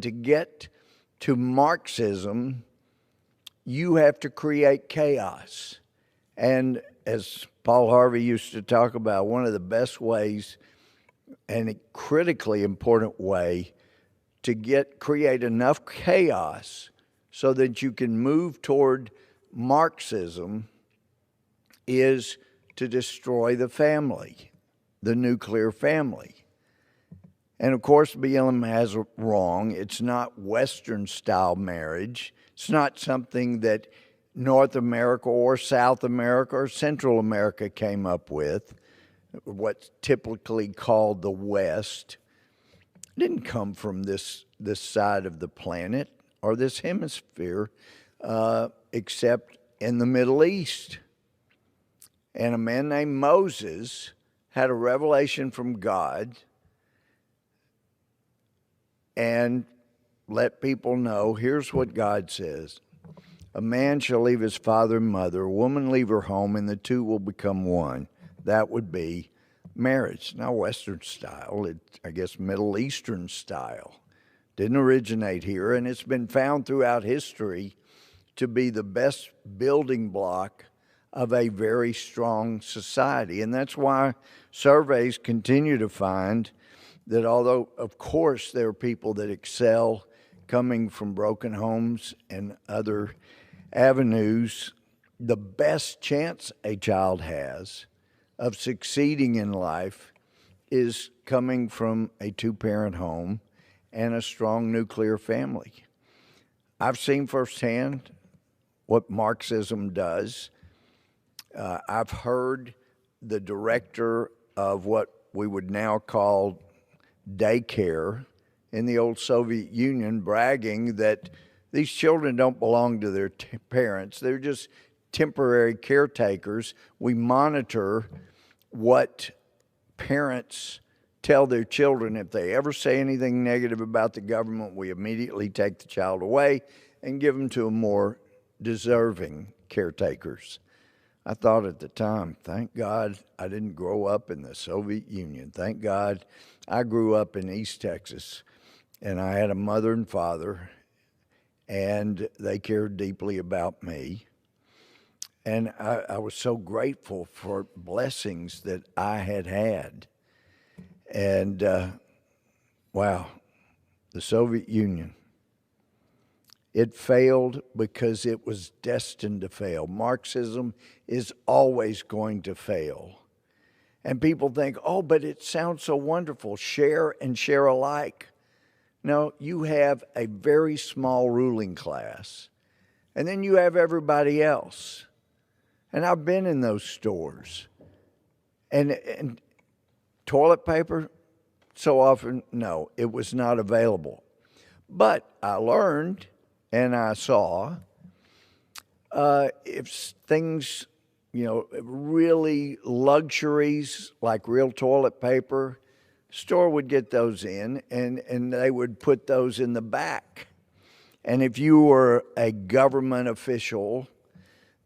To get to Marxism, you have to create chaos. And as Paul Harvey used to talk about, one of the best ways and a critically important way to create enough chaos so that you can move toward Marxism is to destroy the family, the nuclear family. And of course, BLM has it wrong. It's not Western-style marriage. It's not something that North America or South America or Central America came up with, what's typically called the West. It didn't come from this side of the planet or this hemisphere, except in the Middle East. And a man named Moses had a revelation from God and let people know, here's what God says. A man shall leave his father and mother, a woman leave her home, and the two will become one. That would be marriage. Now, Western style, I guess Middle Eastern style. Didn't originate here, and it's been found throughout history to be the best building block of a very strong society. And that's why surveys continue to find that although, of course, there are people that excel coming from broken homes and other avenues, the best chance a child has of succeeding in life is coming from a two-parent home and a strong nuclear family. I've seen firsthand what Marxism does. I've heard the director of what we would now call daycare in the old Soviet Union bragging that these children don't belong to their parents. They're just temporary caretakers. We monitor what parents tell their children. If they ever say anything negative about the government, we immediately take the child away and give them to a more deserving caretakers. I thought at the time, thank God I didn't grow up in the Soviet Union. Thank God I grew up in East Texas, and I had a mother and father, and they cared deeply about me. And I was so grateful for blessings that I had had. And wow, the Soviet Union. It failed because it was destined to fail. Marxism is always going to fail. And people think, oh, but it sounds so wonderful, share and share alike. No, you have a very small ruling class, and then you have everybody else. And I've been in those stores. And toilet paper, so often, no, it was not available. But I learned and I saw if things, really luxuries like real toilet paper, store would get those in and they would put those in the back. And if you were a government official,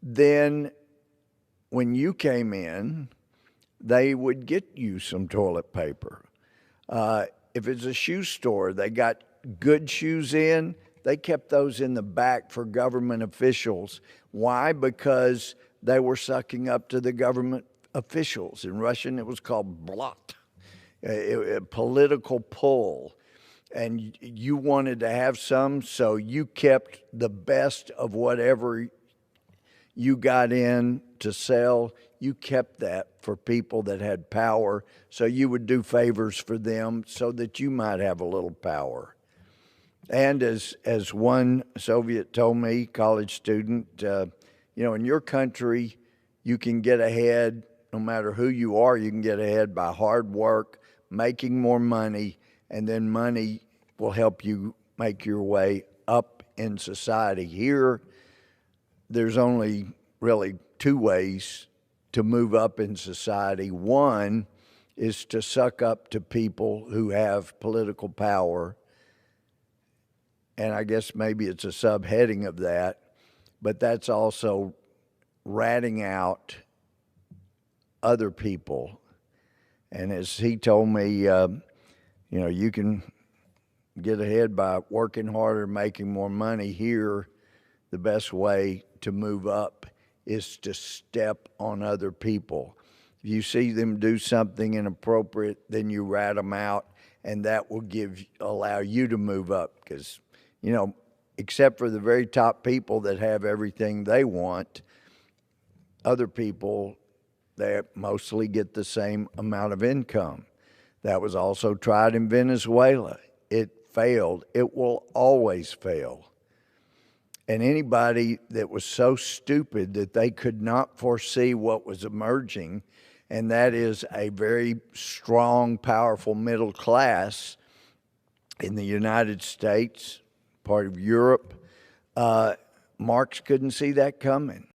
then when you came in, they would get you some toilet paper. If it's a shoe store, they got good shoes in, they kept those in the back for government officials. Why? Because they were sucking up to the government officials. In Russian, it was called blot, a political pull. And you wanted to have some, so you kept the best of whatever you got in to sell. You kept that for people that had power, so you would do favors for them so that you might have a little power. And as one Soviet told me, college student, in your country, you can get ahead no matter who you are. You can get ahead by hard work, making more money, and then money will help you make your way up in society. Here, there's only really two ways to move up in society. One is to suck up to people who have political power, and I guess maybe it's a subheading of that, but that's also ratting out other people. And as he told me, you can get ahead by working harder, making more money. Here, the best way to move up is to step on other people. If you see them do something inappropriate, then you rat them out, and that will allow you to move up. Because, except for the very top people that have everything they want, other people, they mostly get the same amount of income. That was also tried in Venezuela. It failed. It will always fail. And anybody that was so stupid that they could not foresee what was emerging, and that is a very strong, powerful middle class in the United States, part of Europe, Marx couldn't see that coming.